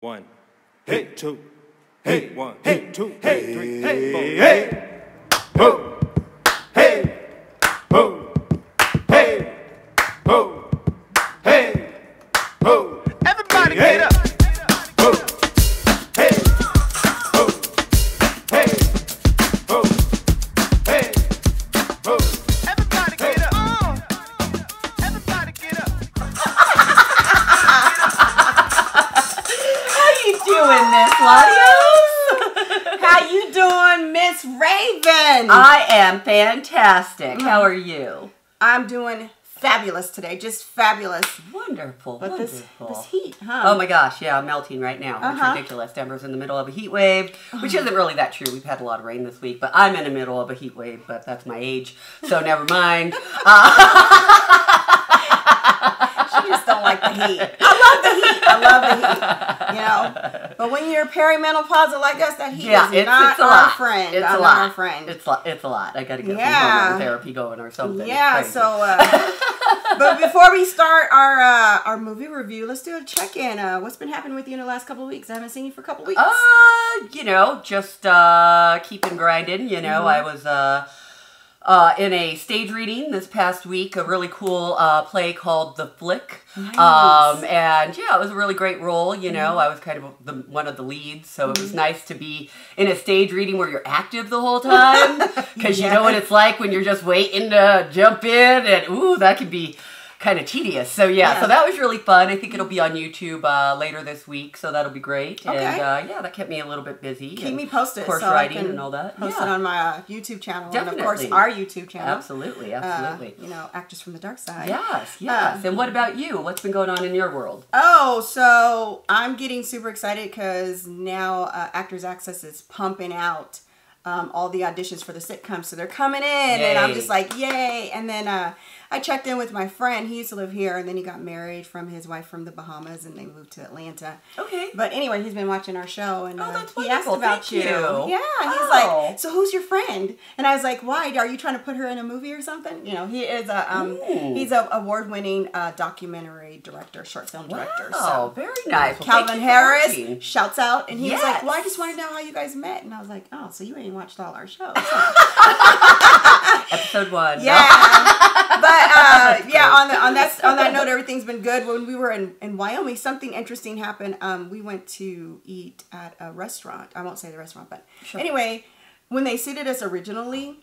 One, hey, two, hey, one, hey, two, hey, three, hey, four, hey, ho, hey, ho, hey, ho, hey, ho. Everybody get up. Ho, hey, ho, hey, ho, hey, ho. Everybody get up. Everybody get up. Doing Miss LaDios? How you doing, Miss Rav'n? I am fantastic. How are you? I'm doing fabulous today, just fabulous. Wonderful, but wonderful. This heat, huh? Oh my gosh, yeah, I'm melting right now. It's ridiculous. Denver's in the middle of a heat wave, which isn't really that true. We've had a lot of rain this week, but I'm in the middle of a heat wave, but that's my age, so never mind. She just don't like the heat. I love the heat, you know. But when you're perimenopausal like us, that heat is not our friend. It's a lot. It's a lot. I got to get some hormone therapy going or something. Yeah, so, but before we start our movie review, let's do a check-in. What's been happening with you in the last couple of weeks? I haven't seen you for a couple of weeks. You know, just keeping grinding. You know, I was in a stage reading this past week, a really cool play called The Flick. Nice. And yeah, it was a really great role, you know. I was kind of one of the leads, so it was nice to be in a stage reading where you're active the whole time, because you know what it's like when you're just waiting to jump in, and ooh, that can be kind of tedious. So yeah, so that was really fun. I think it'll be on YouTube later this week, so that'll be great. Okay. And yeah, that kept me a little bit busy. Keep me posted. Course so writing and all that. Post it on my YouTube channel. Definitely. And of course our YouTube channel. Absolutely, absolutely. You know, Actors from the Dark Side. Yes, yes. And what about you? What's been going on in your world? Oh, so I'm getting super excited because now Actors Access is pumping out all the auditions for the sitcom, so they're coming in, and I'm just like, yay! And then I checked in with my friend. He used to live here, and then he got married from his wife from the Bahamas, and they moved to Atlanta. Okay. But anyway, he's been watching our show, and he asked about you. Yeah, he's like, so who's your friend? And I was like, why? Are you trying to put her in a movie or something? You know, he is he's a award-winning documentary director, short film director. Oh, so very nice. Well, Calvin Harris shouts out, and he was like, well, I just want to know how you guys met. And I was like, oh, so you ain't watched all our shows. Episode 1. Yeah. But yeah, on that note, everything's been good. When we were in Wyoming, something interesting happened. We went to eat at a restaurant. I won't say the restaurant, but anyway, when they seated us originally,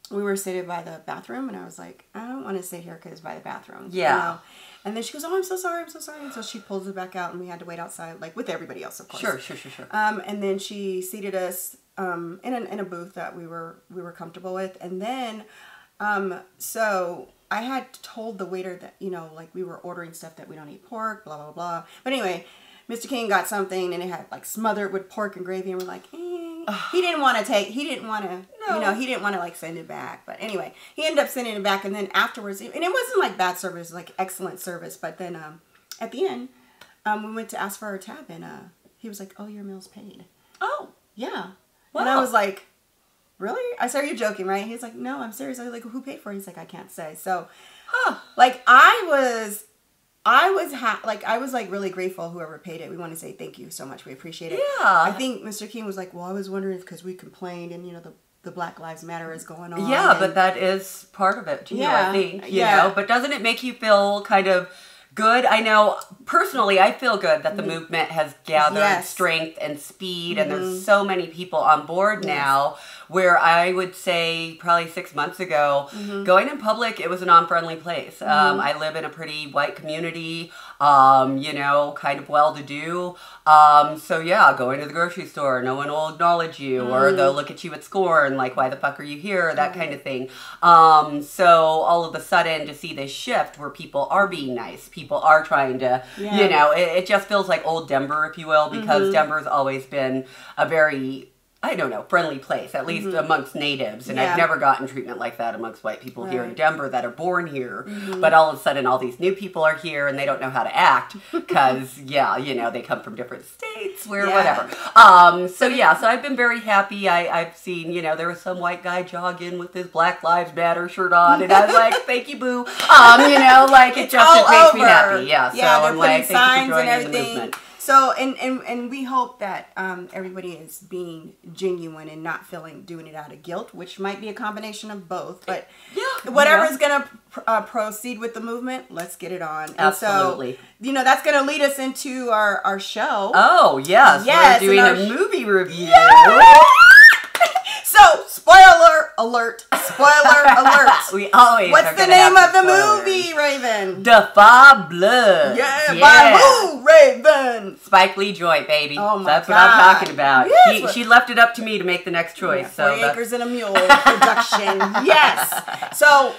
we were seated by the bathroom, and I was like, I don't want to sit here because it's by the bathroom. Yeah. You know? And then she goes, oh, I'm so sorry, I'm so sorry. And so she pulls it back out, and we had to wait outside, like with everybody else, of course. Sure. And then she seated us in a booth that we were comfortable with, and then so I had told the waiter that, you know, like we were ordering stuff that we don't eat pork, blah blah blah. But anyway, Mr. King got something, and it had like smothered with pork and gravy, and we're like, he didn't want to like send it back. But anyway, he ended up sending it back, and then afterwards, and it wasn't like bad service, like excellent service. But then at the end, we went to ask for our tab, and he was like, oh, your meal's paid. Oh, yeah. Wow. And I was like, really? I said, are you joking, right? He's like, no, I'm serious. I was like, who paid for it? He's like, I can't say. So, like, I was like really grateful whoever paid it. We want to say thank you so much. We appreciate it. Yeah. I think Mr. King was like, well, I was wondering because we complained, and you know the Black Lives Matter is going on. Yeah, but that is part of it too. I think you know. But doesn't it make you feel kind of good? I know personally, I feel good that the movement has gathered strength and speed, and there's so many people on board now, where I would say probably 6 months ago, going in public, it was a non-friendly place. I live in a pretty white community, you know, kind of well-to-do. So yeah, going to the grocery store, no one will acknowledge you, or they'll look at you with scorn, like, why the fuck are you here, that kind of thing. So all of a sudden, to see this shift where people are being nice, people are trying to, you know, it just feels like old Denver, if you will, because Denver's always been a very, I don't know, friendly place, at least amongst natives. And I've never gotten treatment like that amongst white people here in Denver that are born here. But all of a sudden, all these new people are here, and they don't know how to act because, you know, they come from different states, whatever. So yeah, so I've been very happy. I've seen, you know, there was some white guy jogging with his Black Lives Matter shirt on, and I was like, thank you, boo. You know, like, it makes me happy. Yeah, so they're I'm putting like, signs thank you for and joining the everything. movement. So, and we hope that everybody is being genuine and not doing it out of guilt, which might be a combination of both. But whatever's going to proceed with the movement, let's get it on. Absolutely. And so, that's going to lead us into our show. Oh, yes. We're doing a movie review. Yeah. So, spoiler alert. Spoiler alert. We always What's the name of the movie, Raven? Defy Blood. Yeah, by who, Raven? Spike Lee joint, baby. Oh my That's God. what I'm talking about. Yes. She left it up to me to make the next choice. Yeah, 40 Acres and a Mule production. Yes. So,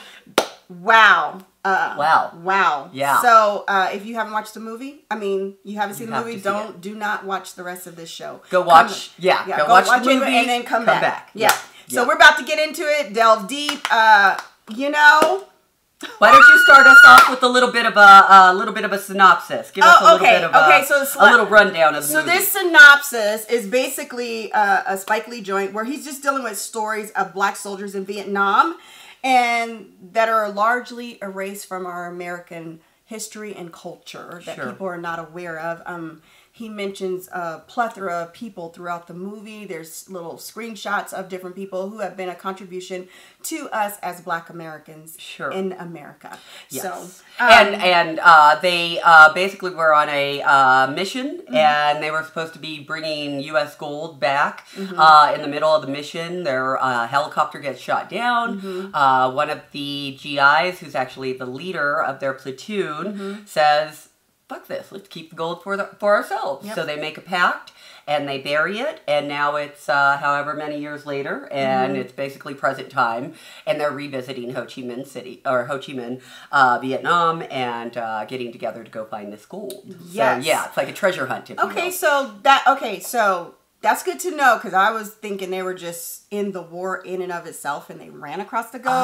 wow. Wow. Yeah. So, if you haven't watched the movie, you haven't seen the movie, do not watch the rest of this show. Go watch. Go watch the movie and then come back. Yeah. Yeah. So we're about to get into it, delve deep. Why don't you start us off with a little bit of a synopsis? Give us a little bit of a little rundown of the movie. So this synopsis is basically a Spike Lee joint where he's just dealing with stories of black soldiers in Vietnam and that are largely erased from our American history and culture that people are not aware of. He mentions a plethora of people throughout the movie. There's little screenshots of different people who have been a contribution to us as Black Americans in America. Yes. So, and they basically were on a mission, and they were supposed to be bringing U.S. gold back. In the middle of the mission, their helicopter gets shot down. One of the GIs, who's actually the leader of their platoon, says, fuck this, let's keep the gold for ourselves. Yep. So they make a pact and they bury it, and now it's however many years later, and it's basically present time, and they're revisiting Ho Chi Minh, Vietnam, and getting together to go find this gold. Yes. So yeah, it's like a treasure hunt. If you will. So that's good to know, because I was thinking they were just in the war in and of itself and they ran across the gold.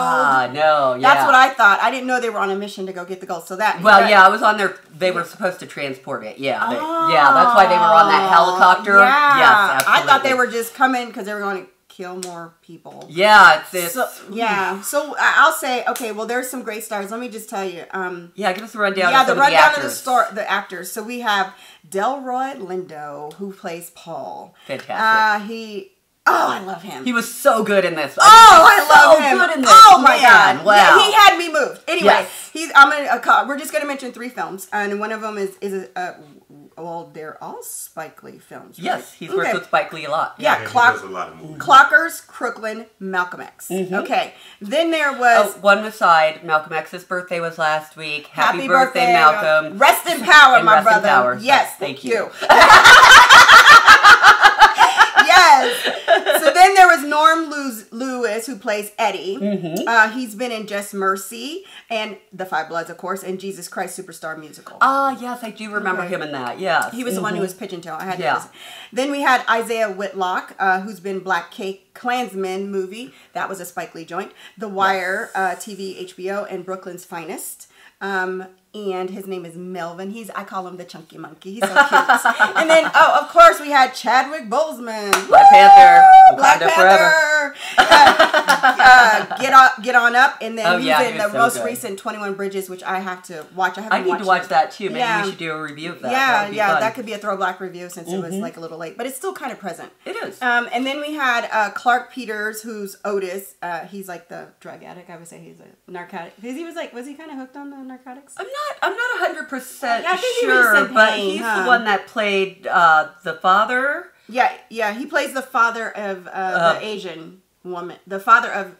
No, That's what I thought. I didn't know they were on a mission to go get the gold. So that... I was on there. They were supposed to transport it. Yeah. That's why they were on that helicopter. Yeah. Yes, absolutely. I thought they were just coming because they were going to kill more people. Yeah, it's So I'll say, okay, well, there's some great stars. Let me just tell you. Give us a rundown. Yeah, of the actors. of the actors. So we have Delroy Lindo, who plays Paul. Fantastic. I love him. He was so good in this. I love him. Good in this. Oh my God! Wow. Yeah, he had me moved. Anyway, yes. We're just gonna mention 3 films, and one of them is they're all Spike Lee films. Right? Yes, he's worked with Spike Lee a lot. Yeah, Clockers, Crooklyn, Malcolm X. Okay, then there was one aside. Malcolm X's birthday was last week. Happy birthday, Malcolm! Rest in power, my brother. In power. Yes, thank you. Yes. So then there was Norm Lewis, who plays Eddie. He's been in Just Mercy and The Five Bloods, of course, and Jesus Christ Superstar Musical. Yes, I do remember him in that. Yes. He was the one who was Pigeon Tail. I had to Then we had Isaiah Whitlock, who's been Black Klansman movie. That was a Spike Lee joint. The Wire, TV, HBO, and Brooklyn's Finest. And his name is Melvin. I call him the Chunky Monkey. He's so cute. And then, of course, we had Chadwick Boseman. Black Panther. Black Panther. Get on up. And then he's in the most recent 21 Bridges, which I have to watch. I need to watch that too. Maybe we should do a review of that. That could be a throwback review since it was like a little late, but it's still kind of present. It is. And then we had Clarke Peters, who's Otis. He's like the drug addict. I would say he's a narcotic. Was he kind of hooked on the narcotics? I'm not 100% sure, but he's the one that played the father. Yeah, he plays the father of the Asian woman. The father of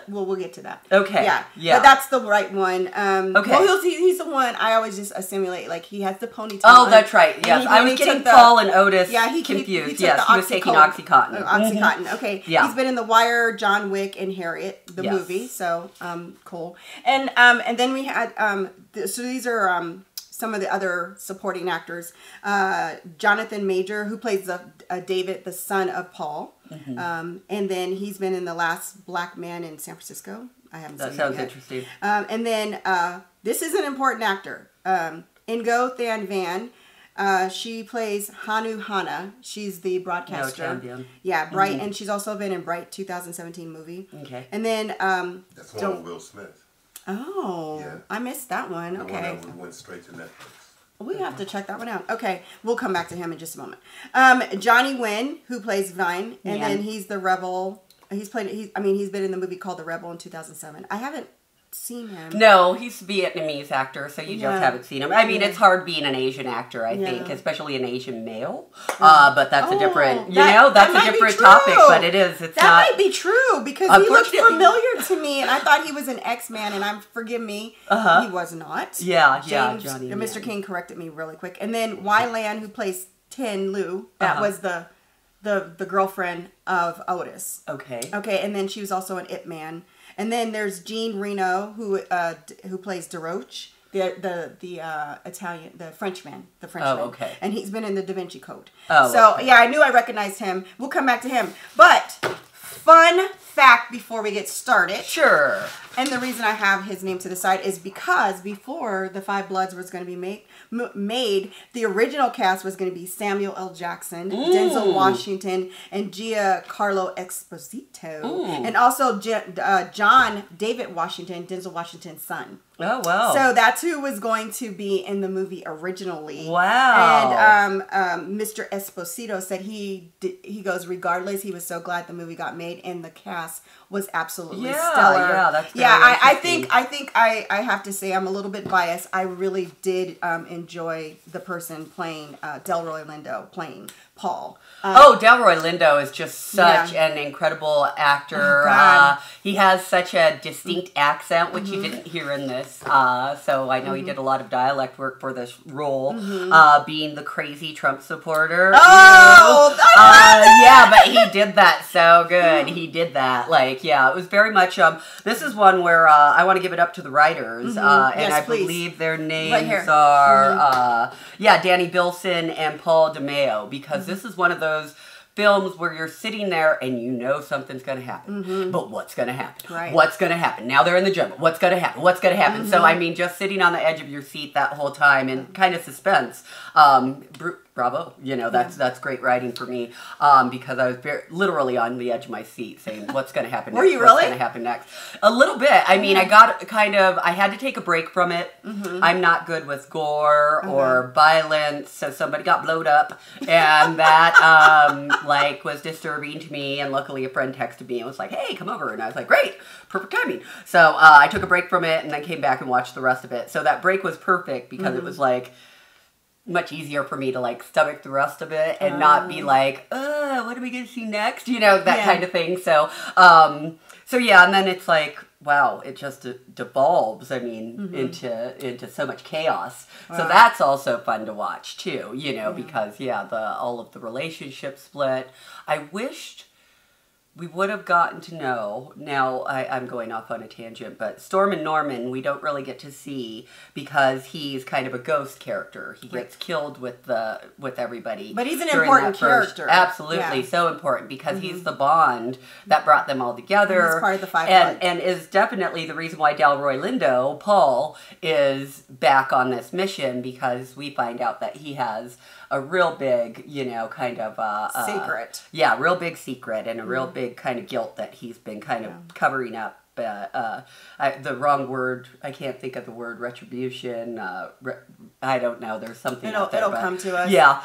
we'll get to that. Okay. Yeah. But that's the right one. Okay. Well, he's the one I always just assimilate. Like, he has the ponytail. Oh, that's right. Yes. I was getting Paul and Otis confused. He was taking Oxycontin. Oxycontin. Okay. Yeah. He's been in The Wire, John Wick, and Harriet, the movie. So, cool. And then we had, so these are, some of the other supporting actors. Jonathan Major, who plays David, the son of Paul. And then he's been in The Last Black Man in San Francisco. I haven't seen that yet. That sounds interesting. And then this is an important actor. Ngo Thanh Van. She plays Hanu Hana. She's the broadcaster. Yeah, Bright. And she's also been in Bright 2017 movie. Okay. And then... that's one with Will Smith. Oh, yeah. I missed that one. The okay. one that went straight to Netflix. We have to check that one out. Okay, we'll come back to him in just a moment. Johnny Nguyen, who plays Vine, and then he's the rebel. He's been in the movie called The Rebel in 2007. I haven't seen him. No, he's a Vietnamese actor, so you just haven't seen him. I mean, it's hard being an Asian actor, I think, especially an Asian male. But that's a different, that's a different topic, but it is. It's that not. Might be true, because he looked familiar to me, and I thought he was an X-Man, and forgive me, he was not. Yeah, Johnny. Mr. King corrected me really quick. And then Wai Lan, who plays Tin Lu, that was the girlfriend of Otis. Okay, and then she was also an Ip Man. And then there's Jean Reno, who plays Desroch, the Italian, the Frenchman. Oh, okay. And he's been in the Da Vinci Code. Oh, so okay. yeah, I knew I recognized him. We'll come back to him. But fun fact before we get started. Sure. And the reason I have his name to the side is because before The Five Bloods was going to be made, the original cast was going to be Samuel L. Jackson, Denzel Washington, and Giancarlo Esposito, and also John David Washington, Denzel Washington's son. Oh, wow. So that's who was going to be in the movie originally. Wow. And Mr. Esposito said he goes, regardless, he was so glad the movie got made, and the cast was absolutely stellar. Yeah, that's I think I have to say I'm a little bit biased. I really did enjoy the person playing Delroy Lindo playing Paul. Delroy Lindo is just such an incredible actor. He has such a distinct accent, which you didn't hear in this. So I know he did a lot of dialect work for this role, being the crazy Trump supporter. Yeah, but he did that so good. He did that. It was very much, this is one where I want to give it up to the writers. And I believe their names are, Danny Bilson and Paul DeMeo, because this is one of those films where you're sitting there and you know something's going to happen. But what's going to happen? Right. What's going to happen? Now they're in the jungle. What's going to happen? What's going to happen? So, I mean, just sitting on the edge of your seat that whole time and kind of suspense. Bravo. That's great writing for me, because I was literally on the edge of my seat saying, what's going to happen next? Were you really? What's going to happen next? A little bit. I mean, I had to take a break from it. I'm not good with gore or violence, so somebody got blowed up, and that, was disturbing to me, and luckily a friend texted me and was like, hey, come over, and I was like, great, perfect timing. So, I took a break from it, and then came back and watched the rest of it. So that break was perfect, because it was much easier for me to stomach the rest of it and not be what are we gonna see next? That kind of thing. So and then it's wow, it just devolves, into so much chaos. Wow. So that's also fun to watch too, because all of the relationships split. I wished we would have gotten to know, now I'm going off on a tangent, but Storm and Norman we don't really get to see, because he's kind of a ghost character. He gets killed with everybody. But he's an important character. Absolutely, so important, because he's the bond that brought them all together. He's part of the Five Bloods. And is definitely the reason why Delroy Lindo, Paul, is back on this mission, because we find out that he has a real big, secret. Yeah, real big secret, and a real big kind of guilt that he's been kind of covering up. The wrong word, I can't think of the word, retribution. I don't know. There's something out there. It'll come to us. Yeah.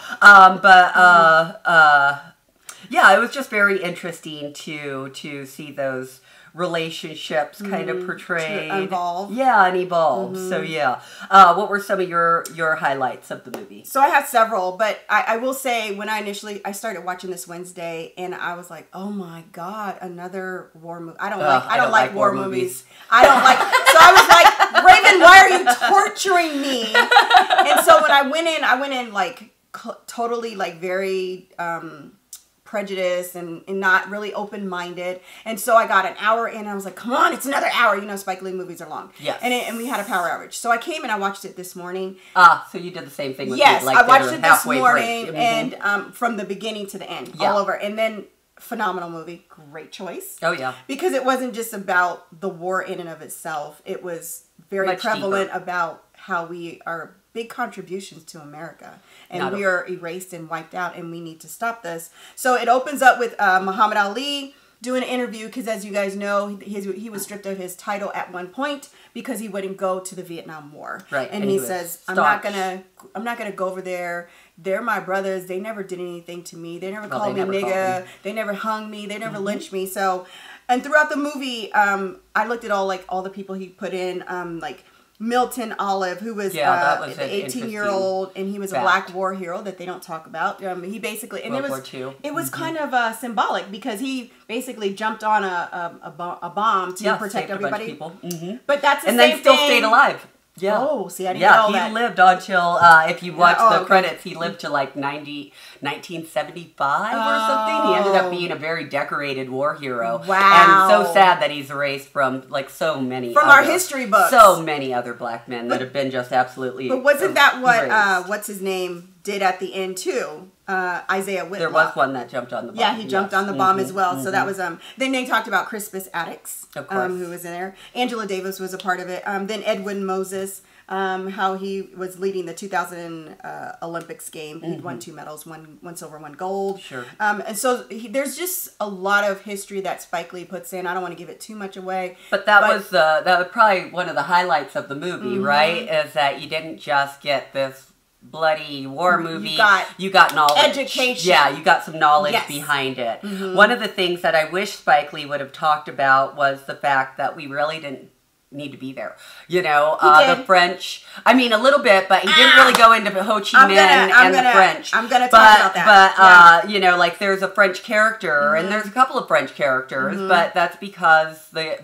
It was just very interesting to see those relationships kind of portrayed. Evolve. Yeah, and evolve. So what were some of your highlights of the movie? So I have several, but I will say when I started watching this Wednesday, and I was like, oh my God, another war movie. I don't like war movies. I don't like, so I was like, Raven, why are you torturing me? And so when I went in totally very, prejudice and not really open-minded, and so I got an hour in and I was like, come on, it's another hour. Spike Lee movies are long. Yes. And we had a power outage, so I came and I watched it this morning. So you did the same thing with yes, me. I watched it this morning and from the beginning to the end, all over. And then phenomenal movie, great choice. Oh yeah, because it wasn't just about the war in and of itself. It was very much prevalent deeper about how we are big contributions to America, and we are erased and wiped out, and we need to stop this. So it opens up with Muhammad Ali, doing an interview because, as you guys know, he was stripped of his title at one point because he wouldn't go to the Vietnam War. Right. And he says, I'm not gonna go over there. They're my brothers. They never did anything to me. They never called me nigga. They never hung me. They never lynched me. So, and throughout the movie, I looked at all the people he put in, like Milton Olive, who was, the 18-year-old, and he was a black war hero that they don't talk about. He basically, and it was kind of symbolic because he basically jumped on a bomb to protect everybody. A bunch of people. But that's the and same then still thing. Stayed alive. Yeah. Oh, see, I didn't know that. He lived until, if you watch the credits, he lived to like 1975 or something. He ended up being a very decorated war hero. Wow. And so sad that he's erased from like so many our history books. So many other black men that have been just absolutely But wasn't that what, what's his name did at the end too? Isaiah Whitlock. There was one that jumped on the bomb. Yeah, he jumped on the bomb as well. So that was then they talked about Crispus Attucks, of course, who was in there. Angela Davis was a part of it. Then Edwin Moses, how he was leading the 2000 Olympics game. He'd won 2 medals, one silver, 1 gold. Sure. And so there's just a lot of history that Spike Lee puts in. I don't want to give it too much away. But that was probably one of the highlights of the movie, right? Is that you didn't just get this bloody war movie. You got knowledge. Education. Yeah, you got some knowledge behind it. One of the things that I wish Spike Lee would have talked about was the fact that we really didn't need to be there. You know, the French, I mean a little bit, but he didn't really go into Ho Chi Minh and the French. I'm going to talk about that. But, you know, like there's a French character and there's a couple of French characters, but that's because the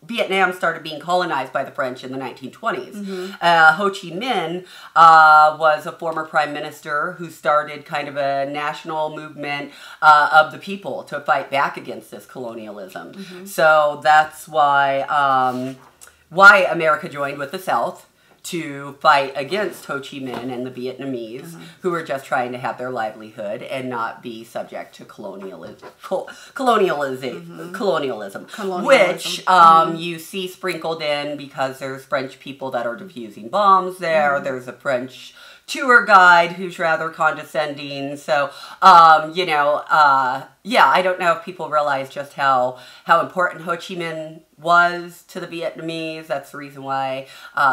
Vietnam started being colonized by the French in the 1920s. Ho Chi Minh was a former prime minister who started kind of a national movement of the people to fight back against this colonialism. So that's why America joined with the South to fight against Ho Chi Minh and the Vietnamese, who were just trying to have their livelihood and not be subject to colonialism, which you see sprinkled in because there's French people that are defusing bombs there. There's a French tour guide who's rather condescending. So, you know, yeah, I don't know if people realize just how important Ho Chi Minh was to the Vietnamese. That's the reason why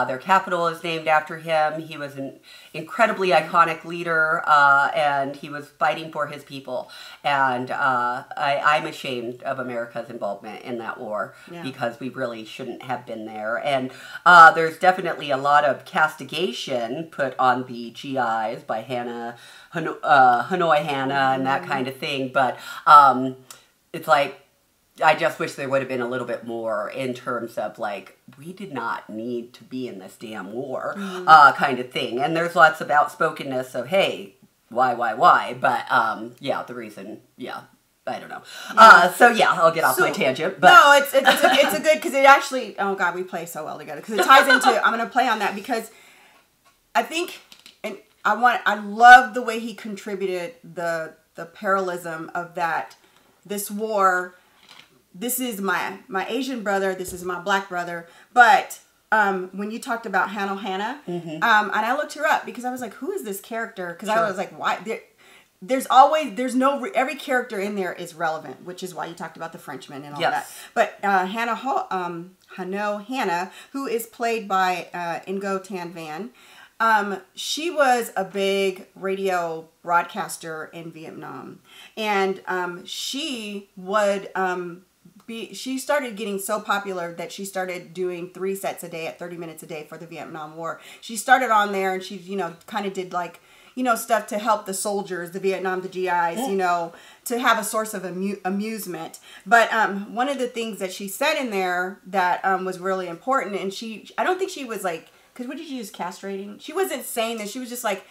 their capital is named after him. He was an incredibly iconic leader, and he was fighting for his people. And I'm ashamed of America's involvement in that war because we really shouldn't have been there. And there's definitely a lot of castigation put on the GIs by Hanoi Hannah and that kind of thing. But it's like, I just wish there would have been a little bit more in terms of like, we did not need to be in this damn war kind of thing. And there's lots of outspokenness of, hey, why? But yeah, the reason, I don't know. So yeah, I'll get off my tangent. But no, it's a good, because it actually, oh God, we play so well together. Because it ties into, I'm going to play on that because I think, and I love the way he contributed the parallelism of that, this war. This is my Asian brother. This is my black brother. But when you talked about Hannah, and I looked her up because I was like, who is this character? Because I was like, why? Every character in there is relevant, which is why you talked about the Frenchman and all that. But Hanoi Hannah, who is played by Ngo Tan Van, she was a big radio broadcaster in Vietnam, and she would she started getting so popular that she started doing 3 sets a day at 30 minutes a day for the Vietnam War. She started on there and she, you know, kind of did like, you know, stuff to help the soldiers, the GIs, you know, to have a source of amusement. But one of the things that she said in there that was really important, and I don't think she was like, because what did you use, castrating? She wasn't saying that. She was just like,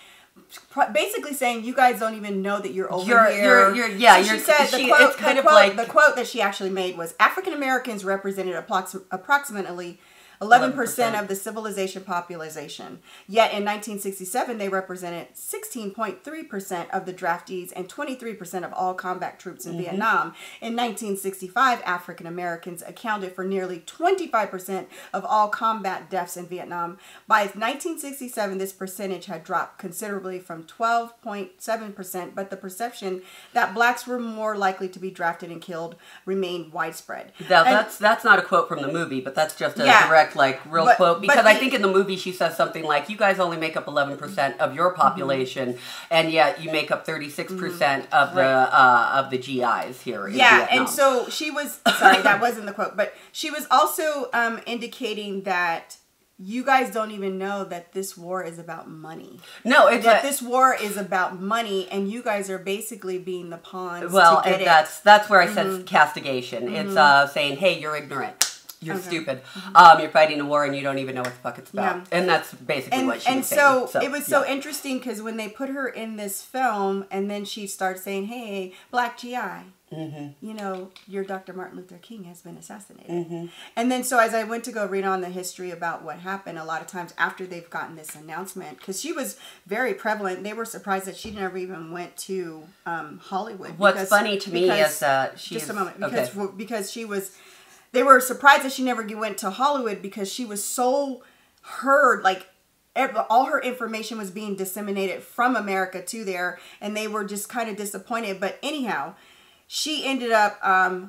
basically saying, you guys don't even know that you're over here. She said the quote that she actually made was, African Americans represented approximately 11% of the civilization population. Yet in 1967, they represented 16.3% of the draftees and 23% of all combat troops in Vietnam. In 1965, African Americans accounted for nearly 25% of all combat deaths in Vietnam. By 1967, this percentage had dropped considerably from 12.7%, but the perception that blacks were more likely to be drafted and killed remained widespread. That's not a quote from the movie, but that's just a direct, real quote. Because I think in the movie she says something like, you guys only make up 11% of your population, and yet you make up 36% of the GIs here in Vietnam. And so she was, sorry, that wasn't the quote, but she was also indicating that you guys don't even know that this war is about money. No, this war is about money, and you guys are basically being the pawns. Well, to get that's where I said castigation. It's saying, hey, you're ignorant. You're stupid. You're fighting a war and you don't even know what the fuck it's about. Yeah. And that's basically what she was saying. So it was so interesting because when they put her in this film and then she starts saying, hey, black GI, you know, your Dr. Martin Luther King has been assassinated. And then so as I went to go read on the history about what happened, a lot of times after they've gotten this announcement, because she was very prevalent, they were surprised that she never even went to Hollywood. What's funny to me is that just a moment, because she was... They were surprised that she never went to Hollywood because she was so heard, like all her information was being disseminated from America to there, and they were just kind of disappointed. But anyhow, she ended up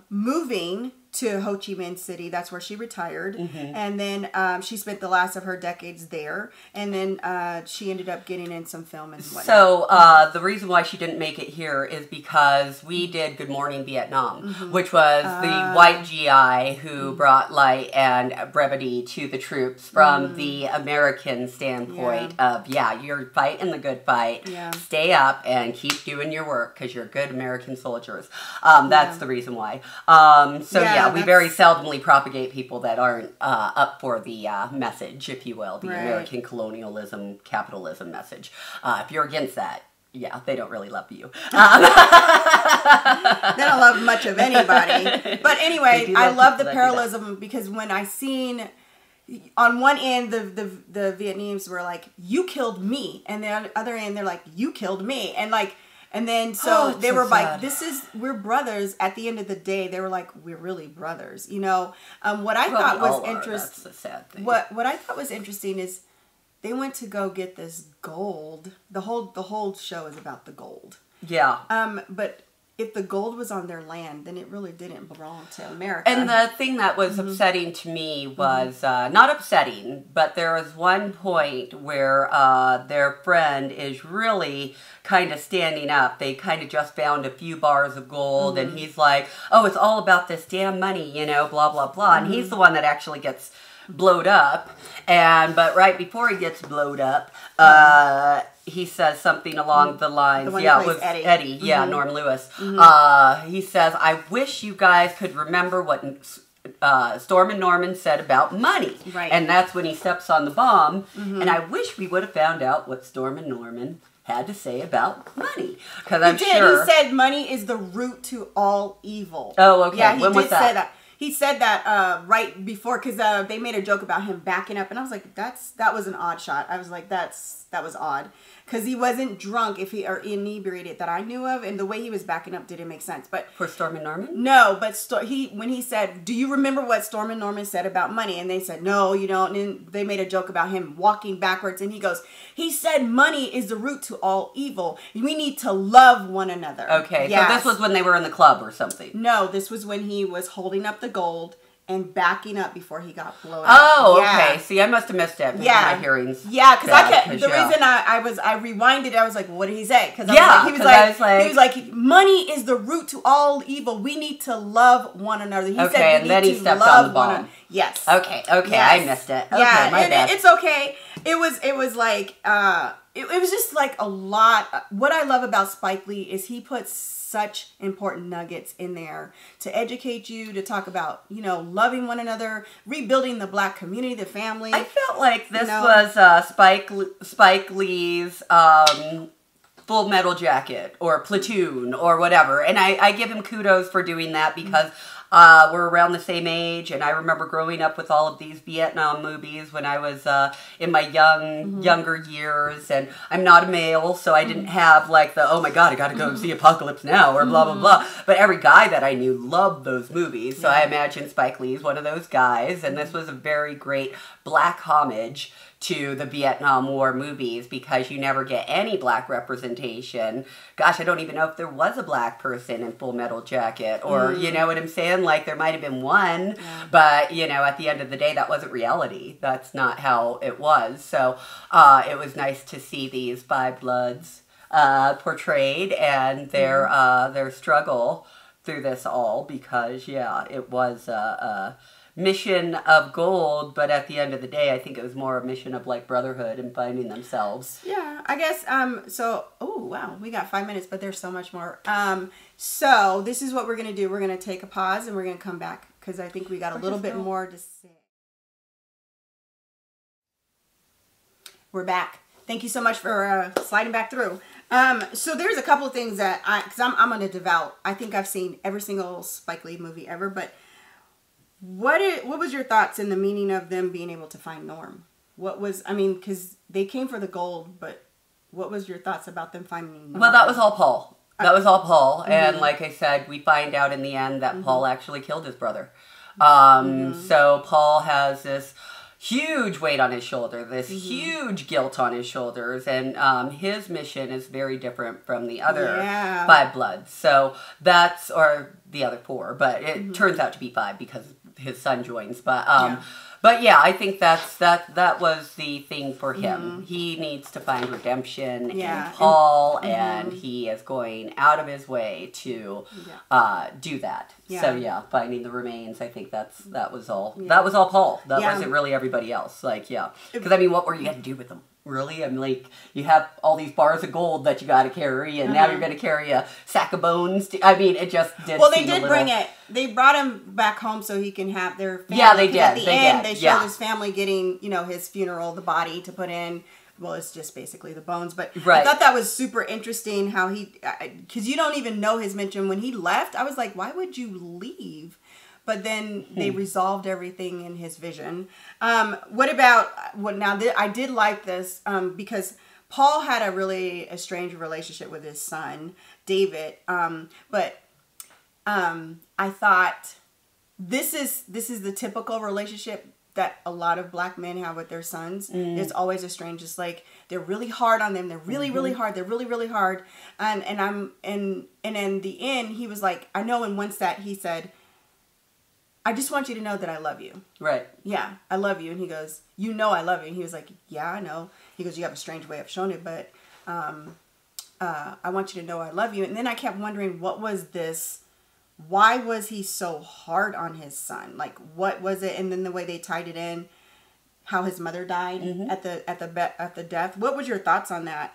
moving to Ho Chi Minh City. That's where she retired. And then she spent the last of her decades there. And then she ended up getting in some film and whatnot. So the reason why she didn't make it here is because we did Good Morning Vietnam, which was the white GI who brought light and brevity to the troops from the American standpoint of, you're fighting the good fight. Stay up and keep doing your work because you're good American soldiers. That's the reason why. We very seldomly propagate people that aren't up for the message, if you will, the American colonialism, capitalism message. If you're against that, they don't really love you. They don't love much of anybody. But anyway, I love the parallelism because when I seen... On one end, the Vietnamese were like, you killed me. And then on the other end, they're like, you killed me. And like... And then, they were like, we're brothers. At the end of the day, they were like, we're really brothers. You know, what I thought was interesting. That's the sad thing. What I thought was interesting is they went to go get this gold. The whole show is about the gold. Yeah. But if the gold was on their land, then it really didn't belong to America. And the thing that was upsetting to me was, not upsetting, but there was one point where their friend is really kind of standing up. They kind of just found a few bars of gold, and he's like, oh, it's all about this damn money, you know, blah, blah, blah. And he's the one that actually gets blowed up. But right before he gets blowed up, he says something along the lines, it was Eddie, Norm Lewis. He says, I wish you guys could remember what Storm and Norman said about money. Right. And that's when he steps on the bomb. And I wish we would have found out what Storm and Norman had to say about money. Because I'm sure... He said money is the root to all evil. Oh, okay. Yeah, he when did was that? say that. He said that right before, because they made a joke about him backing up, and I was like, that was an odd shot. I was like, that was odd. Because he wasn't drunk or inebriated that I knew of, and the way he was backing up didn't make sense. But for Storm and Norman? No, but when he said, do you remember what Storm and Norman said about money? And they said, no, you don't. And then they made a joke about him walking backwards, and he said money is the root to all evil. We need to love one another. Okay, so this was when they were in the club or something. No, this was when he was holding up the gold and backing up before he got blown up. Oh, okay. See, I must have missed it. My hearings. Yeah, because the reason I rewinded, I was like, what did he say? Because he was like, money is the root to all evil. We need to love one another. He said, and then he stepped on the bomb. Yes. Okay, yes. I missed it. Okay, my bad. It's okay. It was like, it was just like a lot. What I love about Spike Lee is he puts such important nuggets in there to educate you, to talk about, you know, loving one another, rebuilding the black community, the family. I felt like this was Spike Lee's Full Metal Jacket or Platoon or whatever. And I give him kudos for doing that because were around the same age, and I remember growing up with all of these Vietnam movies when I was in my younger years, and I'm not a male, so I didn't have like the, oh my god, I gotta go see Apocalypse Now, or blah, blah, blah. But every guy that I knew loved those movies, so I imagine Spike Lee's one of those guys, and this was a very great black homage to the Vietnam War movies, because you never get any black representation. Gosh, I don't even know if there was a black person in Full Metal Jacket, or, you know what I'm saying? Like, there might have been one, but, you know, at the end of the day, that wasn't reality. That's not how it was. So, it was nice to see these Five Bloods portrayed, and their struggle through this all, because, yeah, it was mission of gold, but at the end of the day, I think it was more a mission of like brotherhood and finding themselves. Yeah, I guess, so, oh, wow, we got 5 minutes, but there's so much more. So this is what we're going to do. We're going to take a pause and we're going to come back, because I think we got a little bit more to say. We're back. Thank you so much for sliding back through. So there's a couple of things that because I'm on a devout. I think I've seen every single Spike Lee movie ever, but what was your thoughts in the meaning of them being able to find Norm? What was, I mean, because they came for the gold, but what was your thoughts about them finding Norm? Well, that was all Paul. That was all Paul. And like I said, we find out in the end that Paul actually killed his brother. So Paul has this huge weight on his shoulder, this huge guilt on his shoulders, and his mission is very different from the other Five Bloods. So that's, or the other four, but it turns out to be five because his son joins. But yeah, I think that was the thing for him. He needs to find redemption in Paul, and he is going out of his way to do that. So yeah, finding the remains, I think that was all Paul. That wasn't really everybody else. Like, because I mean, what were you going to do with them? Really? I mean, like, you have all these bars of gold that you got to carry, and now you're going to carry a sack of bones. I mean, it just did. Well, they did bring it. They brought him back home so he can have their family. Yeah, they did. At the end, they showed his family getting, you know, his funeral, the body to put in. Well, it's just basically the bones. But I thought that was super interesting how he, because you don't even know his mention. When he left, I was like, why would you leave? But then they resolved everything in his vision. What about, I did like this because Paul had a really estranged relationship with his son, David. But I thought this is the typical relationship that a lot of black men have with their sons. It's always estranged. It's like they're really hard on them. They're really, really hard. They're really, really hard. And in the end, he was like, I know in one stat he said, I just want you to know that I love you. Right. Yeah, I love you. And he goes, you know I love you. And he was like, yeah, I know. He goes, you have a strange way of showing it, but I want you to know I love you. And then I kept wondering, what was this? Why was he so hard on his son? Like, what was it? And then the way they tied it in, how his mother died at the death. What was your thoughts on that?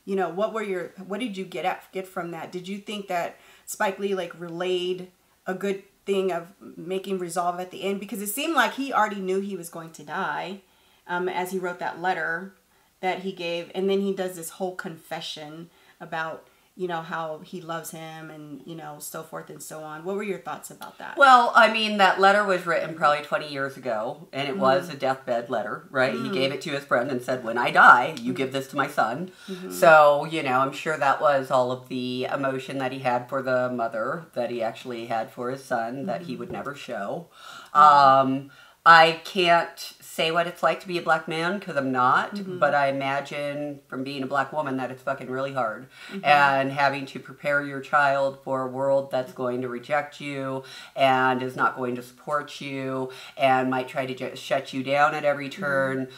You know, what did you get from that? Did you think that Spike Lee like relayed a good thing of making resolve at the end? Because it seemed like he already knew he was going to die as he wrote that letter that he gave, and then he does this whole confession about, you know, how he loves him and, you know, so forth and so on. What were your thoughts about that? Well, I mean, that letter was written probably 20 years ago, and it was a deathbed letter, right? He gave it to his friend and said, when I die, you give this to my son. So, you know, I'm sure that was all of the emotion that he had for the mother, that he actually had for his son, that he would never show. I can't say what it's like to be a black man because I'm not, but I imagine from being a black woman that it's fucking really hard. And having to prepare your child for a world that's going to reject you and is not going to support you and might try to just shut you down at every turn,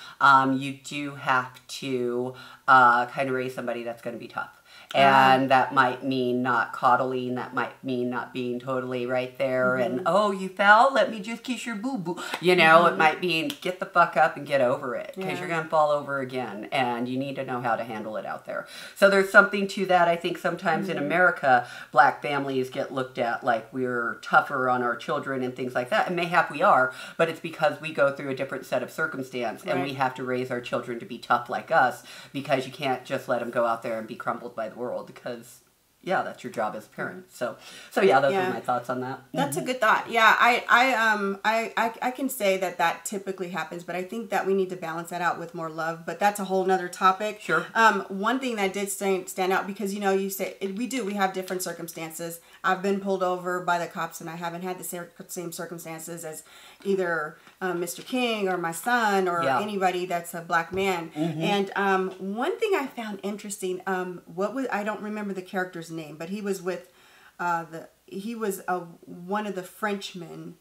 you do have to kind of raise somebody that's going to be tough. And that might mean not coddling. That might mean not being totally right there. And, oh, you fell? Let me just kiss your boo-boo. You know, it might mean get the fuck up and get over it. Because you're going to fall over again. And you need to know how to handle it out there. So there's something to that. I think sometimes in America, black families get looked at like we're tougher on our children and things like that. And mayhap we are. But it's because we go through a different set of circumstance. And we have to raise our children to be tough like us. Because you can't just let them go out there and be crumbled by the world, because yeah, that's your job as a parent. So yeah, those are my thoughts on that. That's a good thought. Yeah, I can say that typically happens, but I think that we need to balance that out with more love. But that's a whole nother topic. Sure. One thing that did stand out, because you say we have different circumstances. I've been pulled over by the cops, and I haven't had the same circumstances as either Mr. King or my son or anybody that's a black man. And one thing I found interesting, I don't remember the character's name, but he was with one of the Frenchmen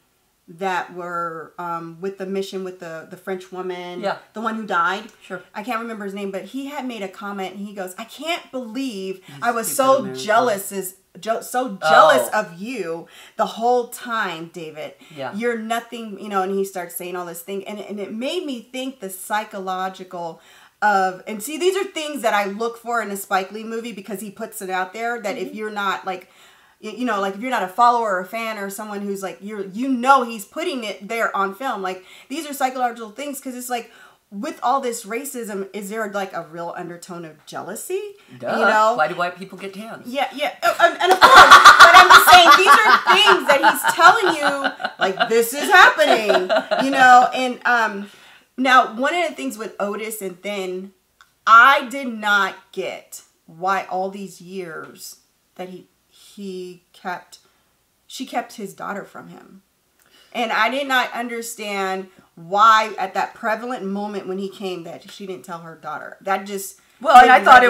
that were with the mission with the French woman, the one who died. Sure. I can't remember his name, but he had made a comment, and he goes, "I can't believe I was so jealous of you the whole time, David. You're nothing," and he starts saying all this thing, and it made me think the psychological and see, these are things that I look for in a Spike Lee movie, because he puts it out there that if you're not like, if you're not a follower or a fan or someone who's like, he's putting it there on film. Like, these are psychological things, because it's like, with all this racism, is there like a real undertone of jealousy? Duh. Why do white people get tans? Yeah. And of course, but I'm just saying, these are things that he's telling you, like, this is happening, and, now, one of the things with Otis and Thin, I did not get why all these years that she kept his daughter from him. And I did not understand why at that prevalent moment when he came that she didn't tell her daughter. That just... Well, and I thought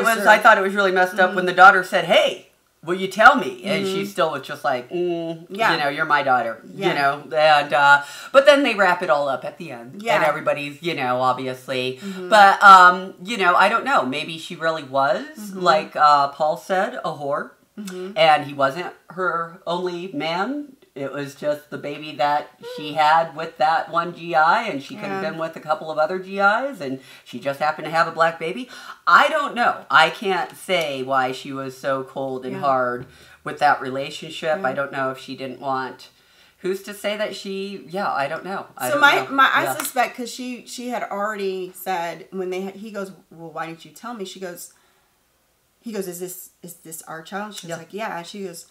it was really messed up when the daughter said, "Hey, will you tell me?" And she still was just like, you're my daughter, and, but then they wrap it all up at the end, and everybody's, obviously, but, I don't know, maybe she really was, like, Paul said, a whore, and he wasn't her only man. It was just the baby that she had with that one GI, and she could have been with a couple of other GIs, and she just happened to have a black baby. I don't know. I can't say why she was so cold and hard with that relationship. I don't know if she didn't want... Who's to say that she... Yeah, I don't know. I suspect, because she had already said, when he goes, "Well, why didn't you tell me?" He goes, "Is this our child?" She's like, "Yeah." And she goes,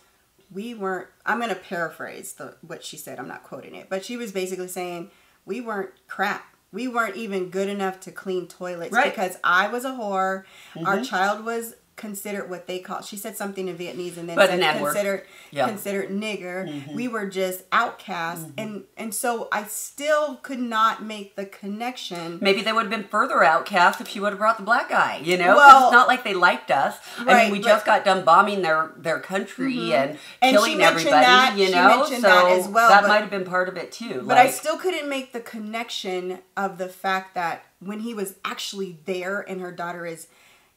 "We weren't," I'm going to paraphrase what she said. I'm not quoting it. But she was basically saying, "We weren't crap. We weren't even good enough to clean toilets because I was a whore. Our child was considered what they call," she said something in Vietnamese and then said considered nigger. We were just outcasts. And so I still could not make the connection. Maybe they would have been further outcast if she would have brought the black guy, Well, it's not like they liked us. I mean, we just got done bombing their country and killing everybody, She mentioned that as well. That might have been part of it too. But I still couldn't make the connection of the fact that when he was actually there and her daughter is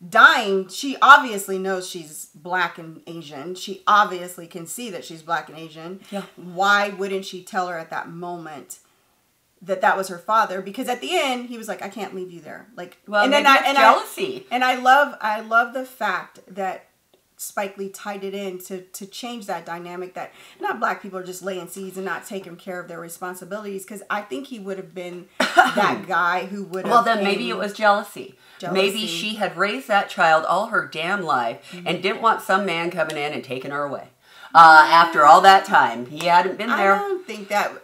dying, she obviously knows she's black and Asian. She obviously can see that she's black and Asian. Yeah. Why wouldn't she tell her at that moment that was her father? Because at the end, he was like, "I can't leave you there." Like, well, and then jealousy. I love the fact that Spike Lee tied it in to change that dynamic, that not black people are just laying seeds and not taking care of their responsibilities, because I think he would have been that guy who would have... Well, then maybe it was jealousy. Maybe she had raised that child all her damn life and didn't want some man coming in and taking her away. After all that time, he hadn't been there. I don't think that was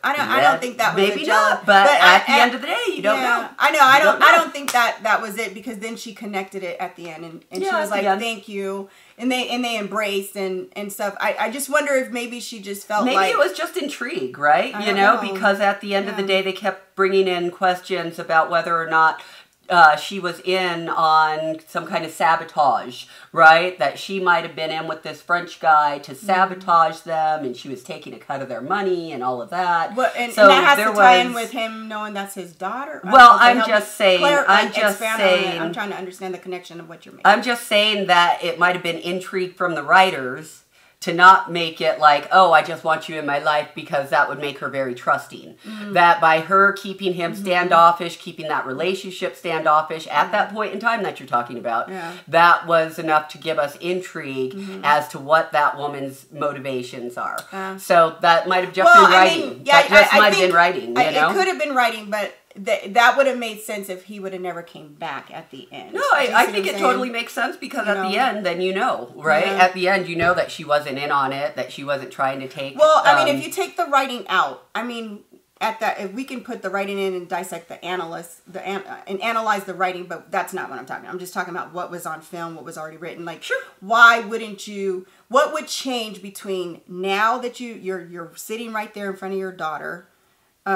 maybe not. But at the end of the day, you don't know. I don't think that was it, because then she connected it at the end, and she was like, "Thank you," and they embraced and stuff. I just wonder if maybe she just felt maybe it was just intrigue, right? Because at the end of the day, they kept bringing in questions about whether or not she was in on some kind of sabotage, right? That she might have been in with this French guy to sabotage them, and she was taking a cut of their money and all of that. Well, and that has to tie in with him knowing that's his daughter. Well, I'm just saying. I'm trying to understand the connection of what you're making. I'm just saying that it might have been intrigue from the writers to not make it like, "Oh, I just want you in my life," because that would make her very trusting. That by her keeping him standoffish, keeping that relationship standoffish at that point in time that you're talking about, that was enough to give us intrigue as to what that woman's motivations are. So that might have just been writing. That just might have been writing, It could have been writing, but that would have made sense if he would have never came back at the end. No, I think it totally makes sense because at the end, then right? Yeah. At the end, you know that she wasn't in on it, that she wasn't trying to take... Well, I mean, if you take the writing out, I mean, if we can put the writing in and dissect and analyze the writing, but that's not what I'm talking about. I'm just talking about what was on film, what was already written. Like, sure. Why wouldn't you... What would change between now that you're sitting right there in front of your daughter...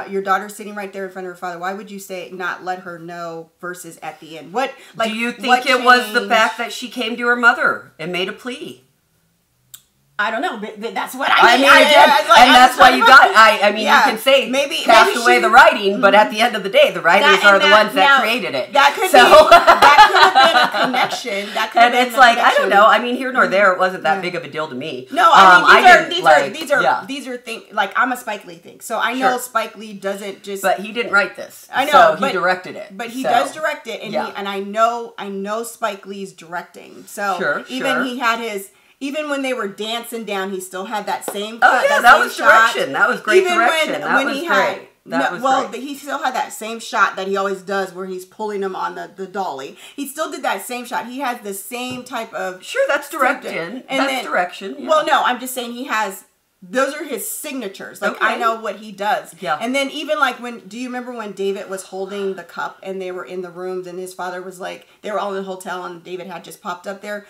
your daughter's sitting right there in front of her father. Why would you say not let her know versus at the end? What like? Do you think it was the fact that she came to her mother and made a plea? I don't know, but that's what I mean. And that's why you got. I mean, you can say cast away the writing, but at the end of the day, the writers are the ones that created it. That could have been a connection. That could have been it's like I don't know. I mean, here nor there, it wasn't that big of a deal to me. No, I mean these are things like I'm a Spike Lee thing, so I know Spike Lee doesn't just. But he didn't write this. I know, so he directed it. But he does direct it, and I know Spike Lee's directing. So he had his. Even when they were dancing down, he still had that same cut. Oh, yeah, that was direction. That was great direction. That was great. He still had that same shot that he always does where he's pulling him on the dolly. He still did that same shot. He has the same type of... Sure, that's direction. That's direction. Yeah. Well, no, I'm just saying he has... Those are his signatures. Like, I know what he does. Yeah. And then even like do you remember when David was holding the cup and they were in the rooms and his father was like, they were all in the hotel and David had just popped up there.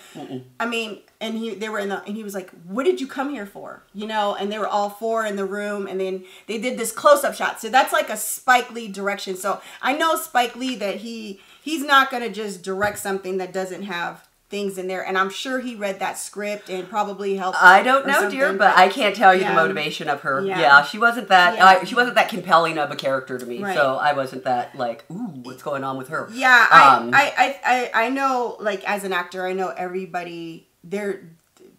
I mean, and he was like, what did you come here for? You know, and they were all four in the room and then they did this close-up shot. So that's like a Spike Lee direction. So I know Spike Lee that he's not going to just direct something that doesn't have things in there, and I'm sure he read that script and probably helped. I don't know, dear, but I can't tell you the motivation of her. Yeah, she wasn't that. She wasn't that compelling of a character to me, so I wasn't that like, ooh, what's going on with her? Yeah, I know, like as an actor, I know everybody there.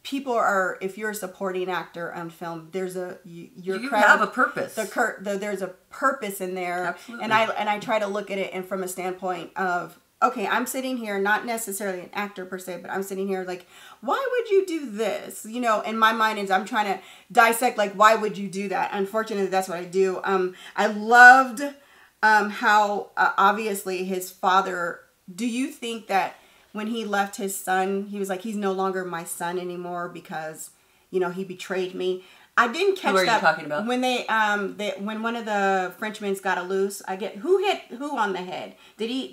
People are, if you're a supporting actor on film, there's you have a purpose. There's a purpose in there, absolutely. And I try to look at it and from a standpoint of. Okay, I'm sitting here, not necessarily an actor per se, but I'm sitting here like, why would you do this? You know, in my mind is I'm trying to dissect, like, why would you do that? Unfortunately, that's what I do. I loved how obviously his father, do you think that when he left his son, he was like, he's no longer my son anymore because, you know, he betrayed me? I didn't catch that. Who are you talking about? When when one of the Frenchmen got a loose, who hit who on the head? Did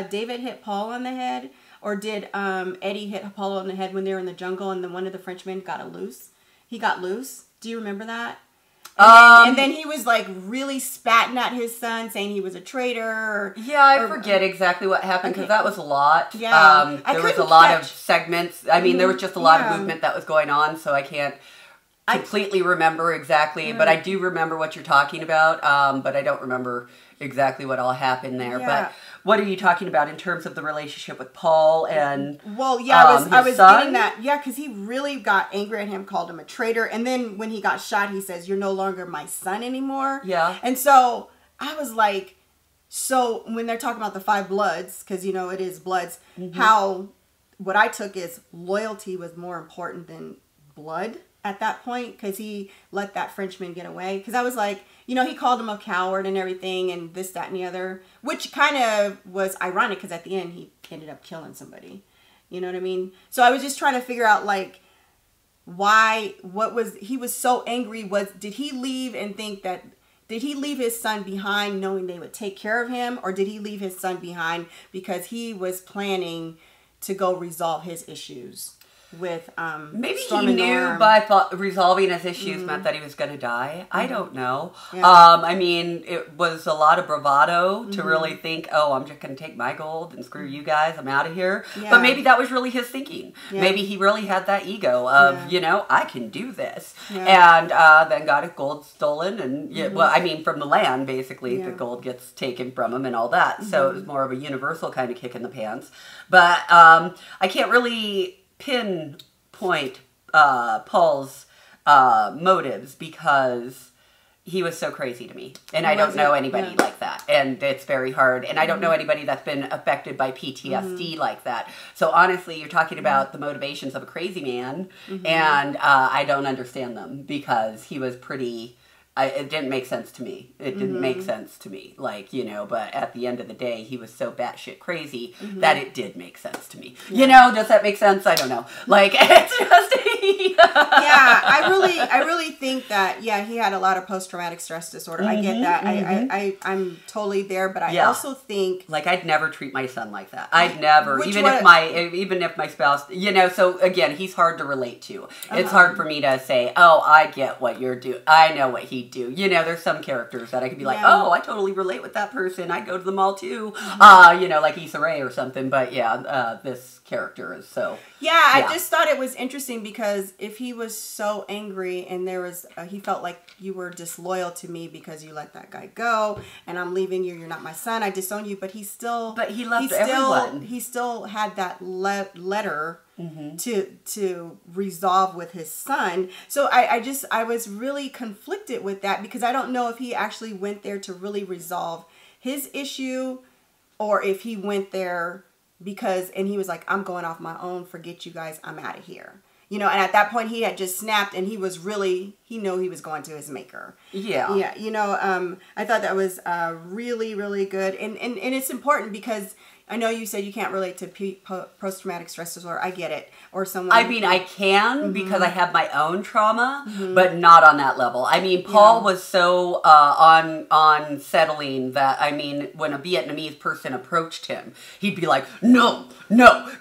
David hit Paul on the head, or did Eddie hit Paul on the head when they were in the jungle and then one of the Frenchmen got a loose? He got loose. Do you remember that? And then he was like really spatting at his son, saying he was a traitor. I forget exactly what happened because that was a lot. Yeah, there was a lot of segments. I mean, there was just a lot of movement that was going on, so I can't completely remember exactly, but I do remember what you're talking about, but I don't remember exactly what all happened there. But what are you talking about in terms of the relationship with Paul and I was getting that. Yeah, because he really got angry at him, called him a traitor, and then when he got shot, he says, "You're no longer my son anymore." Yeah. And so I was like, so when they're talking about the 5 bloods, because, you know, it is bloods, how what I took is loyalty was more important than blood at that point, because he let that Frenchman get away. Because I was like, you know, he called him a coward and everything and this, that, and the other, which kind of was ironic because at the end he ended up killing somebody. You know what I mean? So I was just trying to figure out, like, why, he was so angry. Did he leave and think that, did he leave his son behind knowing they would take care of him? Or did he leave his son behind because he was planning to go resolve his issues with maybe Storm he knew Norm. by resolving his issues meant that he was going to die. I don't know. Yeah. I mean, it was a lot of bravado to really think, oh, I'm just going to take my gold and screw you guys, I'm out of here. Yeah. But maybe that was really his thinking. Yeah. Maybe he really had that ego of, you know, I can do this. Yeah. And then got his gold stolen and well, I mean, from the land basically, the gold gets taken from him and all that. So it was more of a universal kind of kick in the pants. But I can't really pinpoint Paul's motives because he was so crazy to me, and I don't know anybody like that, and it's very hard, and I don't know anybody that's been affected by PTSD like that. So honestly, you're talking about the motivations of a crazy man, and I don't understand them because he was pretty it didn't make sense to me. It didn't make sense to me. Like, you know, but at the end of the day, he was so batshit crazy that it did make sense to me. Yeah. You know, does that make sense? I don't know. Like, it's just... Yeah, I really think that, yeah, he had a lot of post-traumatic stress disorder. I get that. I'm totally there, but I also think... Like, I'd never treat my son like that. I'd never. Even if my spouse... You know, so, again, he's hard to relate to. It's hard for me to say, oh, I get what you're doing. I know what he'd do. You know, there's some characters that I could be like, oh, I totally relate with that person. I'd go to the mall, too. You know, like Issa Rae or something. But, yeah, this character is so... Yeah, I just thought it was interesting because if he was so angry and there was, he felt like you were disloyal to me because you let that guy go and I'm leaving you, you're not my son, I disown you, but he still... But he loved everyone. He still had that letter to resolve with his son. So I was really conflicted with that because I don't know if he actually went there to really resolve his issue or if he went there because, and he was like, I'm going off my own, forget you guys, I'm out of here. You know, and at that point he had just snapped and he was really, he knew he was going to his maker. Yeah. Yeah, you know, I thought that was really, really good. And it's important because I know you said you can't relate to post-traumatic stress disorder. I get it. Or someone... I mean, I can because I have my own trauma, but not on that level. I mean, Paul was so unsettling that, I mean, when a Vietnamese person approached him, he'd be like, no,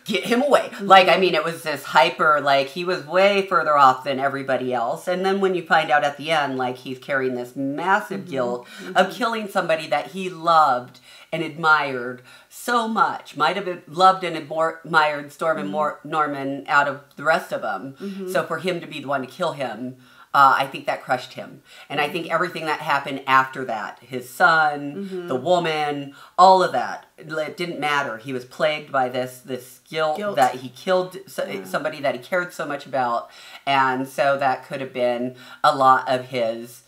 get him away. Like, I mean, it was this hyper, like, he was way further off than everybody else. And then when you find out at the end, like, he's carrying this massive guilt of killing somebody that he loved and admired so much, might have loved and admired Storm and Norman out of the rest of them. So for him to be the one to kill him, I think that crushed him. And I think everything that happened after that, his son, the woman, all of that, it didn't matter. He was plagued by this guilt. That he killed somebody that he cared so much about. And so that could have been a lot of his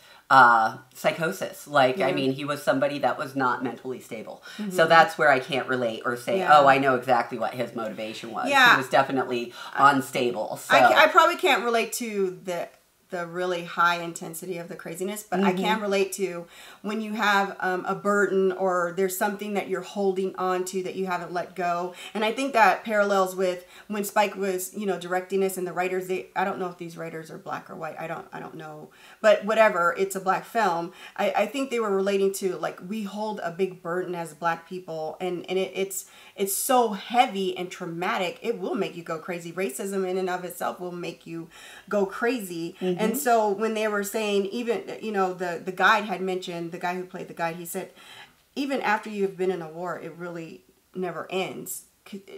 psychosis. Like, I mean, he was somebody that was not mentally stable. So that's where I can't relate or say, oh, I know exactly what his motivation was. He was definitely unstable. So. I probably can't relate to the really high intensity of the craziness, but I can relate to when you have a burden or there's something that you're holding on to that you haven't let go. And I think that parallels with when Spike was, you know, directing this and the writers, I don't know if these writers are black or white. I don't know, but whatever, it's a black film. I think they were relating to, like, we hold a big burden as black people and it's so heavy and traumatic. It will make you go crazy. Racism in and of itself will make you go crazy. And so when they were saying, even, you know, the guide had mentioned, the guy who played the guide, he said, even after you've been in a war, it really never ends.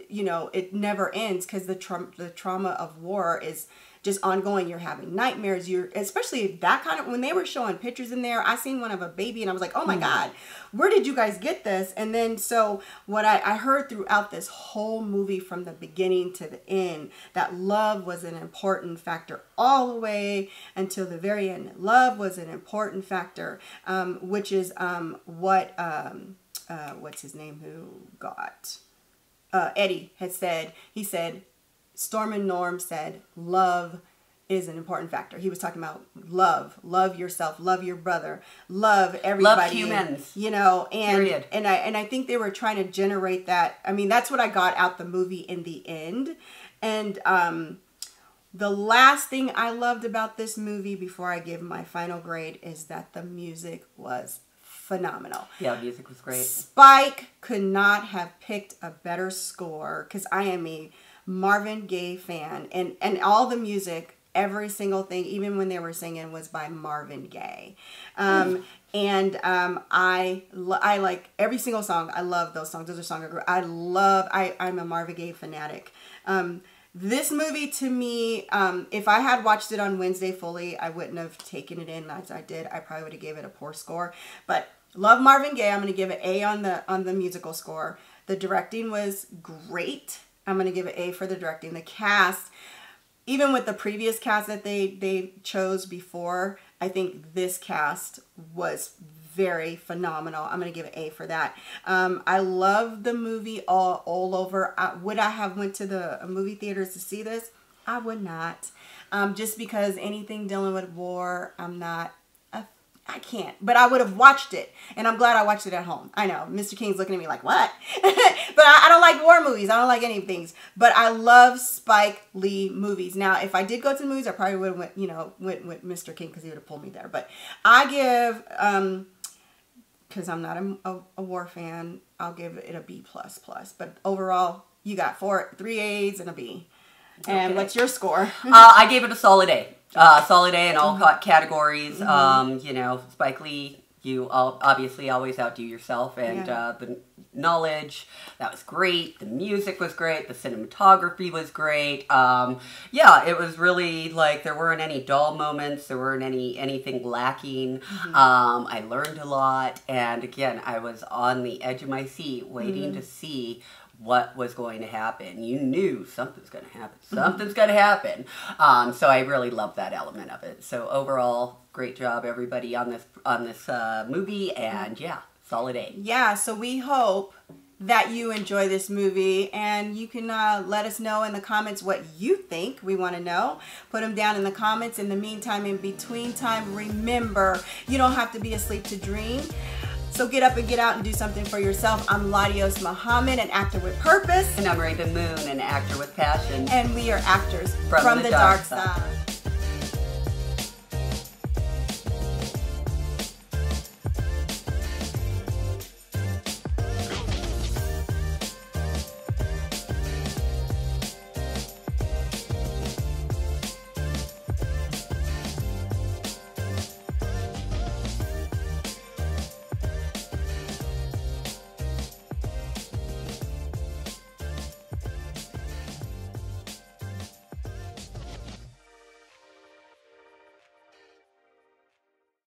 You know, it never ends because the trauma of war is just ongoing. You're having nightmares. Especially that kind of, when they were showing pictures in there, I seen one of a baby and I was like, oh my God, where did you guys get this? And then, so what I heard throughout this whole movie from the beginning to the end, that love was an important factor all the way until the very end. Love was an important factor, which is what's his name who got... Eddie had said, he said, Storm and Norm said, love is an important factor. He was talking about love yourself, love your brother, love everybody. Love humans. You know, Period. And I think they were trying to generate that. I mean, that's what I got out the movie in the end. And the last thing I loved about this movie before I give my final grade is that the music was phenomenal. Yeah, the music was great. Spike could not have picked a better score because I am a Marvin Gaye fan, and all the music, every single thing, even when they were singing, was by Marvin Gaye. I like every single song. I love those songs. Those are songs I'm a Marvin Gaye fanatic. This movie, to me, if I had watched it on Wednesday fully, I wouldn't have taken it in as I did. I probably would have gave it a poor score. But love Marvin Gaye. I'm going to give it A on the musical score. The directing was great. I'm going to give it A for the directing. The cast, even with the previous cast that they chose before, I think this cast was very phenomenal. I'm going to give it A for that. I love the movie all over. Would I have went to the movie theaters to see this? I would not. Just because anything dealing with war, I'm not I can't. But I would have watched it. And I'm glad I watched it at home. I know. Mr. King's looking at me like, what? But I don't like war movies. I don't like any things. But I love Spike Lee movies. Now, if I did go to the movies, I probably would have went with Mr. King because he would have pulled me there. But I give, because I'm not a war fan, I'll give it a B++. But overall, you got 3 A's and a B. And what's your score? I gave it a solid A. Solid A in all categories. You know, Spike Lee, you obviously always outdo yourself, and the knowledge, that was great. The music was great. The cinematography was great. Yeah, it was really like there weren't any dull moments. There weren't anything lacking. I learned a lot, and again, I was on the edge of my seat waiting to see what was going to happen. You knew something's going to happen. Something's going to happen. So I really loved that element of it. So overall, great job everybody on this movie, and yeah, solid A. Yeah, so we hope that you enjoy this movie, and you can let us know in the comments what you think. We want to know. Put them down in the comments. In the meantime, in between time, remember, you don't have to be asleep to dream. So get up and get out and do something for yourself. I'm LaDios Muhammad, an actor with purpose. And I'm Rav'n Moon, an actor with passion. And we are actors from the dark side.